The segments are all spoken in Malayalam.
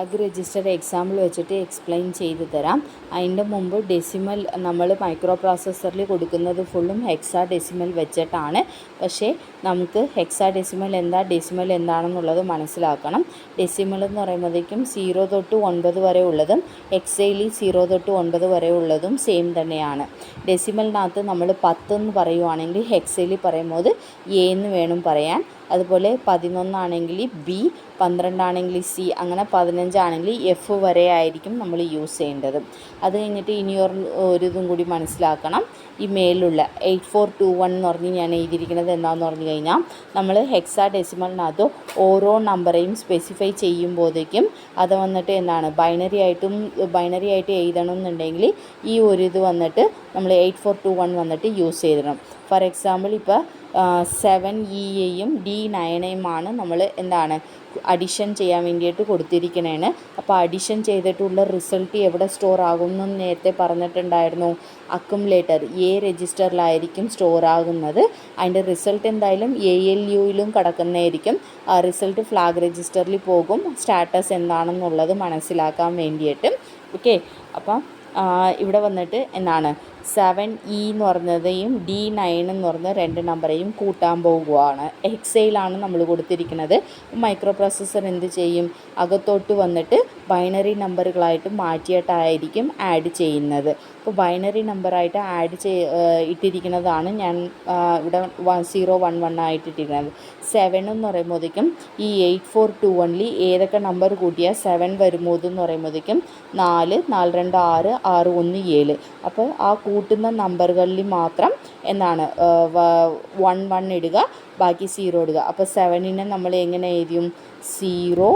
ഫ്ലാഗ് രജിസ്റ്റർ എക്സാമ്പിൾ വെച്ചിട്ട് എക്സ്പ്ലെയിൻ ചെയ്തു തരാം. അതിൻ്റെ മുമ്പ് ഡെസിമൽ നമ്മൾ മൈക്രോ പ്രോസസ്സറിൽ കൊടുക്കുന്നത് ഫുള്ളും ഹെക്സാ ഡെസിമൽ വെച്ചിട്ടാണ്. പക്ഷേ നമുക്ക് ഹെക്സാ ഡെസിമൽ എന്താ ഡെസിമൽ എന്താണെന്നുള്ളത് മനസ്സിലാക്കണം. ഡെസിമൽ എന്ന് പറയുമ്പോഴത്തേക്കും 0 തൊട്ട് 9 വരെ ഉള്ളതും ഹെക്സയിൽ 0 തൊട്ട് 9 വരെ ഉള്ളതും സെയിം തന്നെയാണ്. ഡെസിമലിനകത്ത് നമ്മൾ 10 എന്ന് പറയുവാണെങ്കിൽ ഹെക്സയിൽ പറയുമ്പോൾ എ എന്ന് വേണം പറയാൻ. അതുപോലെ 11 ആണെങ്കിൽ ബി, 12 ആണെങ്കിൽ സി, അങ്ങനെ 15 ആണെങ്കിൽ എഫ് വരെ ആയിരിക്കും നമ്മൾ യൂസ് ചെയ്യേണ്ടത്. അത് കഴിഞ്ഞിട്ട് ഇനി ഒരു ഇതും കൂടി മനസ്സിലാക്കണം. ഈ മേലുള്ള 8421 എന്ന് പറഞ്ഞ് ഞാൻ എഴുതിയിരിക്കുന്നത് എന്താണെന്ന് പറഞ്ഞു കഴിഞ്ഞാൽ, നമ്മൾ ഹെക്സാ ഡെസിമലിനകത്ത് ഓരോ നമ്പറേയും സ്പെസിഫൈ ചെയ്യുമ്പോഴത്തേക്കും അത് വന്നിട്ട് എന്താണ് ബൈനറി ആയിട്ട് എഴുതണം എന്നുണ്ടെങ്കിൽ ഈ ഒരു ഇത് വന്നിട്ട് നമ്മൾ 8421 വന്നിട്ട് യൂസ് ചെയ്തിടണം. ഫോർ എക്സാമ്പിൾ ഇപ്പോൾ 7E D9 നമ്മൾ എന്താണ് അഡിഷൻ ചെയ്യാൻ വേണ്ടിയിട്ട് കൊടുത്തിരിക്കണേണ്. അപ്പോൾ അഡിഷൻ ചെയ്തിട്ടുള്ള റിസൾട്ട് എവിടെ സ്റ്റോർ ആകുമെന്ന് നേരത്തെ പറഞ്ഞിട്ടുണ്ടായിരുന്നു. അക്കുമുലേറ്റർ എ രജിസ്റ്ററിലായിരിക്കും സ്റ്റോർ ആകുന്നത്. അതിൻ്റെ റിസൾട്ട് എന്തായാലും ALUയിലും കിടക്കുന്നതായിരിക്കും. ആ റിസൾട്ട് ഫ്ലാഗ് രജിസ്റ്ററിൽ പോകും, സ്റ്റാറ്റസ് എന്താണെന്നുള്ളത് മനസ്സിലാക്കാൻ വേണ്ടിയിട്ട്. ഓക്കെ, അപ്പം ഇവിടെ വന്നിട്ട് എന്താണ് 7E എന്ന് പറഞ്ഞതെയും D9 എന്ന് പറഞ്ഞ 2 നമ്പറേയും കൂട്ടാൻ പോകുകയാണ്. ഹെക്സയിലാണ് നമ്മൾ കൊടുത്തിരിക്കുന്നത്. മൈക്രോ പ്രോസസ്സർ എന്ത് ചെയ്യും, അകത്തോട്ട് വന്നിട്ട് ബൈനറി നമ്പറുകളായിട്ട് മാറ്റിയിട്ടായിരിക്കും ആഡ് ചെയ്യുന്നത്. അപ്പോൾ ബൈനറി നമ്പറായിട്ട് ഇട്ടിരിക്കുന്നതാണ് ഞാൻ ഇവിടെ 011 ആയിട്ട് ഇട്ടിരിക്കുന്നത്. 7 എന്ന് പറയുമ്പോഴത്തേക്കും ഈ 8421 ഏതൊക്കെ നമ്പർ കൂട്ടിയാൽ 7 വരുമോ എന്ന് പറയുമ്പോഴത്തേക്കും 4, 4, 2, 6, 6, 1, 7. അപ്പോൾ ആ കൂട്ടുന്ന നമ്പറുകളിൽ മാത്രം എന്താണ് 1, 1 ഇടുക, ബാക്കി 0 ഇടുക. അപ്പോൾ 7നെ നമ്മൾ എങ്ങനെ എഴുതും, 0,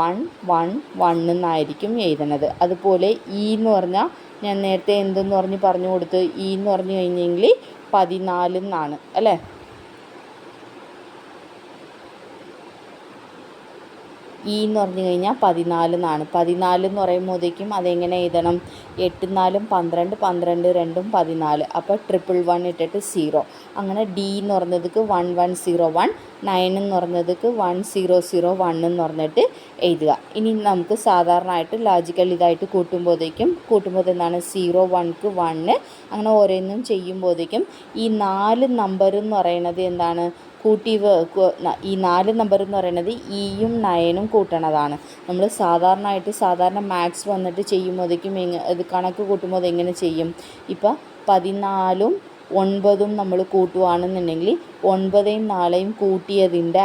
1, 1, 1 എന്നായിരിക്കും എഴുതുന്നത്. അതുപോലെ E എന്ന് പറഞ്ഞാൽ ഞാൻ നേരത്തെ എന്തെന്ന് പറഞ്ഞു കൊടുത്ത്, E എന്ന് പറഞ്ഞു കഴിഞ്ഞെങ്കിൽ 14 എന്നാണ് അല്ലേ. E എന്ന് പറഞ്ഞു കഴിഞ്ഞാൽ 14 എന്നാണ്. 14 എന്ന് പറയുമ്പോഴത്തേക്കും അതെങ്ങനെ എഴുതണം, 8, 4, 12, 12, 2, 14. അപ്പോൾ 111 ഇട്ടിട്ട് 0. അങ്ങനെ D എന്ന് പറഞ്ഞതുക്ക് 1101, 9 എന്ന് പറഞ്ഞതുക്ക് 1001 എന്ന് പറഞ്ഞിട്ട് എഴുതുക. ഇനി നമുക്ക് സാധാരണയായിട്ട് ലോജിക്കൽ ഇതായിട്ട് കൂട്ടുമ്പോൾ എന്താണ് 0, 1ക്ക് 1, അങ്ങനെ ഓരോന്നും ചെയ്യുമ്പോഴത്തേക്കും ഈ 4 നമ്പർ എന്ന് പറയുന്നത് എന്താണ് ഈ 4 നമ്പർ എന്ന് പറയുന്നത് Eയും 9ഉം കൂട്ടണതാണ്. നമ്മൾ സാധാരണ മാത്സ് വന്നിട്ട് ചെയ്യുമ്പോഴേക്കും ഇത് കണക്ക് കൂട്ടുമ്പോൾ എങ്ങനെ ചെയ്യും, ഇപ്പോൾ 14ഉം 9ഉം നമ്മൾ കൂട്ടുകയാണെന്നുണ്ടെങ്കിൽ 9ഉം 4ഉം കൂട്ടിയതിൻ്റെ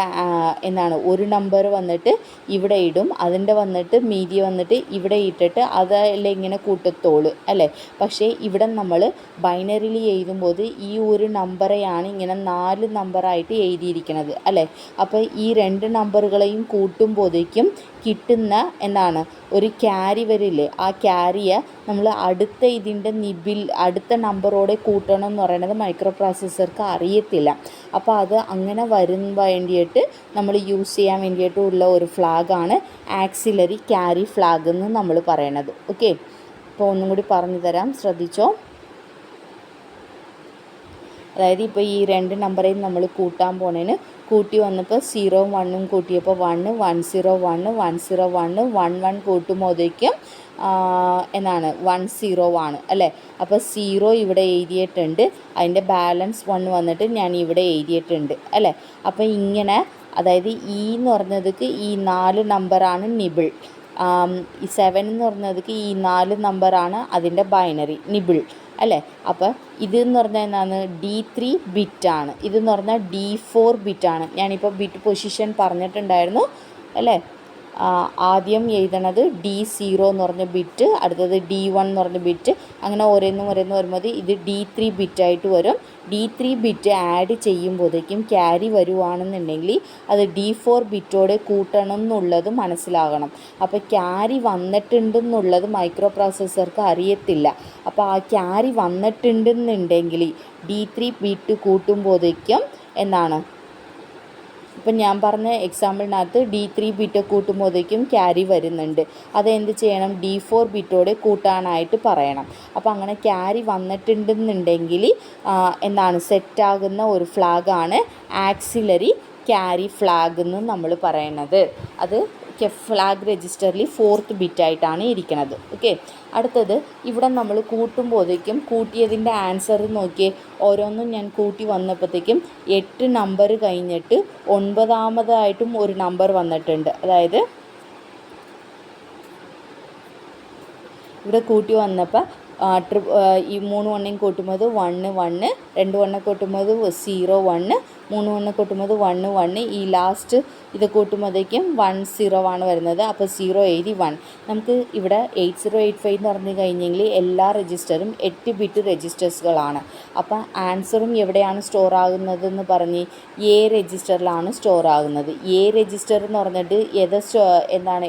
എന്താണ് ഒരു നമ്പർ വന്നിട്ട് ഇവിടെ ഇടും, അതിൻ്റെ വന്നിട്ട് മീതി വന്നിട്ട് ഇവിടെ ഇട്ടിട്ട് അതല്ലേ ഇങ്ങനെ കൂട്ടത്തോളൂ അല്ലേ. പക്ഷേ ഇവിടെ നമ്മൾ ബൈനറിയിൽ എഴുതുമ്പോൾ ഈ ഒരു നമ്പറെയാണ് ഇങ്ങനെ 4 നമ്പറായിട്ട് എഴുതിയിരിക്കുന്നത് അല്ലേ. അപ്പോൾ ഈ 2 നമ്പറുകളെയും കൂട്ടുമ്പോഴേക്കും കിട്ടുന്ന എന്താണ് ഒരു ക്യാരി വരില്ലേ, ആ ക്യാരിയെ നമ്മൾ അടുത്ത നമ്പറോടെ കൂട്ടണം എന്ന് പറയുന്നത് മൈക്രോ പ്രോസസ്സർക്ക് അറിയത്തില്ല. അപ്പോൾ അത് അങ്ങനെ വേണ്ടിയിട്ട് നമ്മൾ യൂസ് ചെയ്യാൻ വേണ്ടിയിട്ടുള്ള ഒരു ഫ്ലാഗാണ് ആക്സിലറി ക്യാരി ഫ്ലാഗ് എന്ന് നമ്മൾ പറയണത്. ഓക്കെ, അപ്പോൾ ഒന്നും കൂടി പറഞ്ഞു തരാം, ശ്രദ്ധിച്ചോ. അതായത് ഇപ്പോൾ ഈ 2 നമ്പറേയും നമ്മൾ കൂട്ടാൻ പോണേന് കൂട്ടി വന്നപ്പോൾ 0ഉം 1ഉം കൂട്ടിയപ്പോൾ 1, 101, 101, 11 കൂട്ടുമ്പോഴേക്കും എന്താണ് 10 ആണ് അല്ലേ. അപ്പോൾ 0 ഇവിടെ എഴുതിയിട്ടുണ്ട്, അതിൻ്റെ ബാലൻസ് 1 വന്നിട്ട് ഞാൻ ഇവിടെ എഴുതിയിട്ടുണ്ട് അല്ലേ. അപ്പോൾ ഇങ്ങനെ അതായത് E എന്ന് പറഞ്ഞതുക്ക് ഈ 4 നമ്പറാണ് നിബിൾ, ഈ 7 എന്ന് പറഞ്ഞതുക്ക് ഈ 4 നമ്പറാണ് അതിൻ്റെ ബൈനറി നിബിൾ അല്ലേ. അപ്പോൾ ഇതെന്ന് പറഞ്ഞാൽ എന്താണ് D3 ബിറ്റാണ്, ഇതെന്ന് പറഞ്ഞാൽ D4 ബിറ്റാണ്. ഞാനിപ്പോൾ ബിറ്റ് പൊസിഷൻ പറഞ്ഞിട്ടുണ്ടായിരുന്നു അല്ലേ. ആദ്യം എഴുതണത് D0 എന്ന് പറഞ്ഞ ബിറ്റ്, അടുത്തത് D1 എന്ന് പറഞ്ഞ ബിറ്റ്, അങ്ങനെ ഓരോന്നും വരുമ്പോൾ ഇത് D3 ബിറ്റായിട്ട് വരും. D3 ബിറ്റ് ആഡ് ചെയ്യുമ്പോഴേക്കും ക്യാരി വരുവാണെന്നുണ്ടെങ്കിൽ അത് D4 ബിറ്റോടെ കൂട്ടണം എന്നുള്ളത് മനസ്സിലാകണം. അപ്പോൾ ക്യാരി വന്നിട്ടുണ്ടെന്നുള്ളത് മൈക്രോ പ്രോസസ്സർക്ക് അറിയത്തില്ല. അപ്പോൾ ആ ക്യാരി വന്നിട്ടുണ്ടെന്നുണ്ടെങ്കിൽ D3 ബിറ്റ് കൂട്ടുമ്പോഴേക്കും എന്താണ്, ഇപ്പം ഞാൻ പറഞ്ഞ എക്സാമ്പിളിനകത്ത് D3 ബിറ്റ് കൂട്ടുമ്പോഴേക്കും ക്യാരി വരുന്നുണ്ട്, അതെന്ത് ചെയ്യണം, D4 ബിറ്റോടെ കൂട്ടാനായിട്ട് പറയണം. അപ്പോൾ അങ്ങനെ ക്യാരി വന്നിട്ടുണ്ടെന്നുണ്ടെങ്കിൽ എന്താണ് സെറ്റാകുന്ന ഒരു ഫ്ലാഗാണ് ആക്സിലറി ക്യാരി ഫ്ലാഗ് എന്ന് നമ്മൾ പറയണത്. അത് ഫ്ലാഗ് രജിസ്റ്ററിൽ 4th ബിറ്റായിട്ടാണ് ഇരിക്കുന്നത്. ഓക്കെ, അടുത്തത് ഇവിടെ നമ്മൾ കൂട്ടുമ്പോഴത്തേക്കും കൂട്ടിയതിൻ്റെ ആൻസർ നോക്കിയേ. ഓരോന്നും ഞാൻ കൂട്ടി വന്നപ്പോഴത്തേക്കും 8 നമ്പർ കഴിഞ്ഞിട്ട് 9ാമതായിട്ടും ഒരു നമ്പർ വന്നിട്ടുണ്ട്. അതായത് ഇവിടെ കൂട്ടി വന്നപ്പോൾ ഈ 3 1 കൂട്ടുമ്പോൾ 1 1, 2 1 കൂട്ടുമ്പോൾ 0 1, 3 1 കൂട്ടുമ്പോൾ 1 1, ഈ ലാസ്റ്റ് ഇത് കൂട്ടുമ്പോഴത്തേക്കും 1 0 ആണ് വരുന്നത്. അപ്പോൾ 0 എഴുതി 1. നമുക്ക് ഇവിടെ 8085 എന്ന് പറഞ്ഞു കഴിഞ്ഞെങ്കിൽ എല്ലാ രജിസ്റ്ററും 8 ബിറ്റ് രജിസ്റ്റേഴ്സുകളാണ്. അപ്പോൾ ആൻസറും എവിടെയാണ് സ്റ്റോർ ആകുന്നതെന്ന് പറഞ്ഞ് എ രജിസ്റ്ററിലാണ് സ്റ്റോർ ആകുന്നത്. എ രജിസ്റ്റർ എന്ന് പറഞ്ഞിട്ട്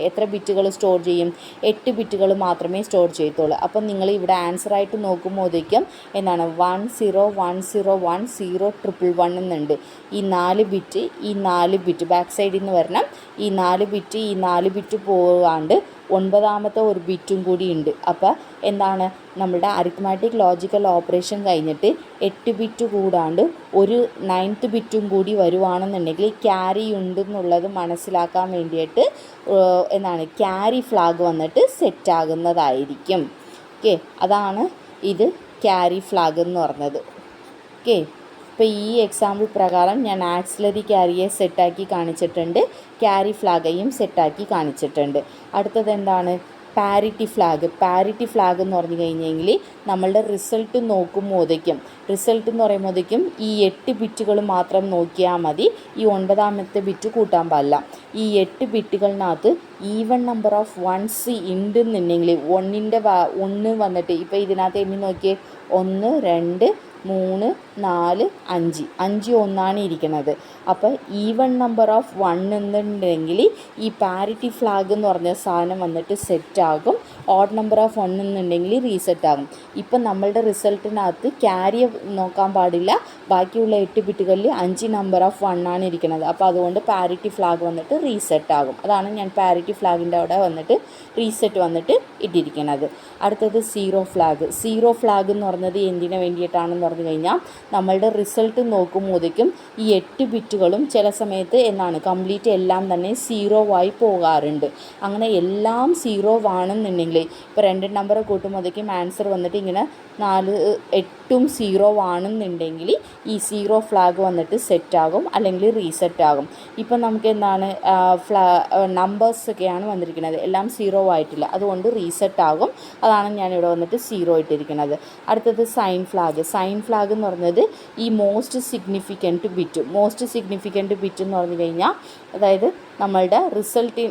എത്ര ബിറ്റുകൾ സ്റ്റോർ ചെയ്യും? 8 ബിറ്റുകൾ മാത്രമേ സ്റ്റോർ ചെയ്യത്തുള്ളൂ. അപ്പം നിങ്ങൾ ഇവിടെ ആൻസറായിട്ട് നോക്കുമ്പോഴത്തേക്കും 1 0 1 0 1 0 1 എന്നുണ്ട്. ഈ 4 ബിറ്റ് ബാക്ക് സൈഡിൽ നിന്ന് വരണം. ഈ 4 ബിറ്റ് പോകാണ്ട് 9ാമത്തെ ഒരു ബിറ്റും കൂടി ഉണ്ട്. അപ്പോൾ നമ്മളുടെ അരിത്മാറ്റിക് ലോജിക്കൽ ഓപ്പറേഷൻ കഴിഞ്ഞിട്ട് 8 ബിറ്റ് കൂടാണ്ട് ഒരു 9th ബിറ്റും കൂടി വരുവാണെന്നുണ്ടെങ്കിൽ ക്യാരി ഉണ്ടെന്നുള്ളത് മനസ്സിലാക്കാൻ വേണ്ടിയിട്ട് ക്യാരി ഫ്ലാഗ് വന്നിട്ട് സെറ്റാകുന്നതായിരിക്കും. ഓക്കെ, അതാണ് ഇത് ക്യാരി ഫ്ലാഗ് എന്ന് പറഞ്ഞത്. ഓക്കെ, ഇപ്പോൾ ഈ എക്സാമ്പിൾ പ്രകാരം ഞാൻ ആക്സിലറി ക്യാരിയെ സെറ്റാക്കി കാണിച്ചിട്ടുണ്ട്, ക്യാരി ഫ്ലാഗയും സെറ്റാക്കി കാണിച്ചിട്ടുണ്ട്. അടുത്തത് പാരിറ്റി ഫ്ലാഗ് എന്ന് പറഞ്ഞു കഴിഞ്ഞെങ്കിൽ നമ്മളുടെ റിസൾട്ട് എന്ന് പറയുമ്പോഴത്തേക്കും ഈ 8 ബിറ്റുകൾ മാത്രം നോക്കിയാൽ മതി. ഈ 9ാമത്തെ ബിറ്റ് കൂട്ടാൻ പാടില്ല. ഈ 8 ബിറ്റുകളിനകത്ത് ഈവൻ നമ്പർ ഓഫ് വൺസ് ഉണ്ടെന്നുണ്ടെങ്കിൽ 1 വന്നിട്ട് ഇപ്പോൾ ഇതിനകത്ത് എണ്ണി നോക്കിയേ 1 2 3 4 5 5 1 ഇരിക്കുന്നത്. അപ്പോൾ ഈവൺ നമ്പർ ഓഫ് 1 എന്നുണ്ടെങ്കിൽ ഈ പാരിറ്റി ഫ്ലാഗ് എന്ന് പറഞ്ഞ സാധനം വന്നിട്ട് സെറ്റാകും. ഓഡ് നമ്പർ ഓഫ് 1 എന്നുണ്ടെങ്കിൽ റീസെറ്റ് ആകും. ഇപ്പം നമ്മളുടെ റിസൾട്ടിനകത്ത് ക്യാരി നോക്കാൻ പാടില്ല. ബാക്കിയുള്ള 8 ബിറ്റുകളിൽ 5 നമ്പർ ഓഫ് 1 ആണ് ഇരിക്കുന്നത്. അപ്പോൾ അതുകൊണ്ട് പാരിറ്റി ഫ്ലാഗ് വന്നിട്ട് റീസെറ്റ് ആകും. അതാണ് ഞാൻ പാരിറ്റി ഫ്ലാഗിൻ്റെ അവിടെ വന്നിട്ട് റീസെറ്റ് വന്നിട്ട് ഇട്ടിരിക്കുന്നത്. അടുത്തത് സീറോ ഫ്ലാഗ് എന്ന് പറഞ്ഞത് എന്തിനു വേണ്ടിയിട്ടാണെന്ന് പറഞ്ഞു കഴിഞ്ഞാൽ നമ്മളുടെ റിസൾട്ട് നോക്കുമ്പോഴേക്കും ഈ 8 ബിറ്റുകളും ചില സമയത്ത് കംപ്ലീറ്റ് എല്ലാം തന്നെ 0 ആയി പോകാറുണ്ട്. അങ്ങനെ എല്ലാം 0 ആണെന്നുണ്ടെങ്കിൽ ഇപ്പോൾ 2 നമ്പർ കൂട്ടുമ്പോഴേക്കും ആൻസർ വന്നിട്ട് ഇങ്ങനെ 4 8ഉം 0 ആണെന്നുണ്ടെങ്കിൽ ഈ സീറോ ഫ്ലാഗ് വന്നിട്ട് സെറ്റാകും, അല്ലെങ്കിൽ റീസെറ്റ് ആകും. ഇപ്പം നമുക്ക് നമ്പേഴ്സൊക്കെയാണ് വന്നിരിക്കുന്നത്, എല്ലാം 0 ആയിട്ടില്ല, അതുകൊണ്ട് റീസെറ്റ് ആകും. അതാണ് ഞാനിവിടെ വന്നിട്ട് 0 ഇട്ടിരിക്കുന്നത്. അടുത്തത് സൈൻ ഫ്ലാഗ് എന്ന് പറഞ്ഞത് ഈ മോസ്റ്റ് സിഗ്നിഫിക്കൻറ്റ് ബിറ്റ് എന്ന് പറഞ്ഞു കഴിഞ്ഞാൽ, അതായത് നമ്മളുടെ റിസൾട്ട്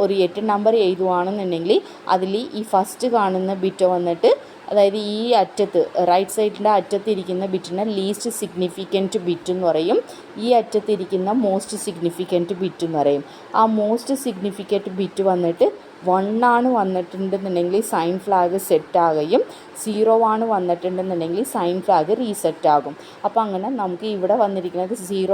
ഒരു 8 നമ്പർ എഴുതുവാണെന്നുണ്ടെങ്കിൽ അതിൽ ഈ ഫസ്റ്റ് കാണുന്ന ബിറ്റ് വന്നിട്ട്, അതായത് ഈ അറ്റത്ത് റൈറ്റ് സൈഡിൻ്റെ അറ്റത്തിരിക്കുന്ന ബിറ്റിനെ ലീസ്റ്റ് സിഗ്നിഫിക്കൻറ്റ് ബിറ്റ് എന്ന് പറയും. ഈ അറ്റത്തിരിക്കുന്ന മോസ്റ്റ് സിഗ്നിഫിക്കൻറ്റ് ബിറ്റ് എന്ന് പറയും. ആ മോസ്റ്റ് സിഗ്നിഫിക്കൻറ്റ് ബിറ്റ് വന്നിട്ട് 1 ആണ് വന്നിട്ടുണ്ടെന്നുണ്ടെങ്കിൽ സൈൻ ഫ്ലാഗ് സെറ്റാകുകയും 0 ആണ് വന്നിട്ടുണ്ടെന്നുണ്ടെങ്കിൽ സൈൻ ഫ്ലാഗ് റീസെറ്റ് ആകും. അപ്പോൾ അങ്ങനെ നമുക്ക് ഇവിടെ വന്നിരിക്കുന്നത് 0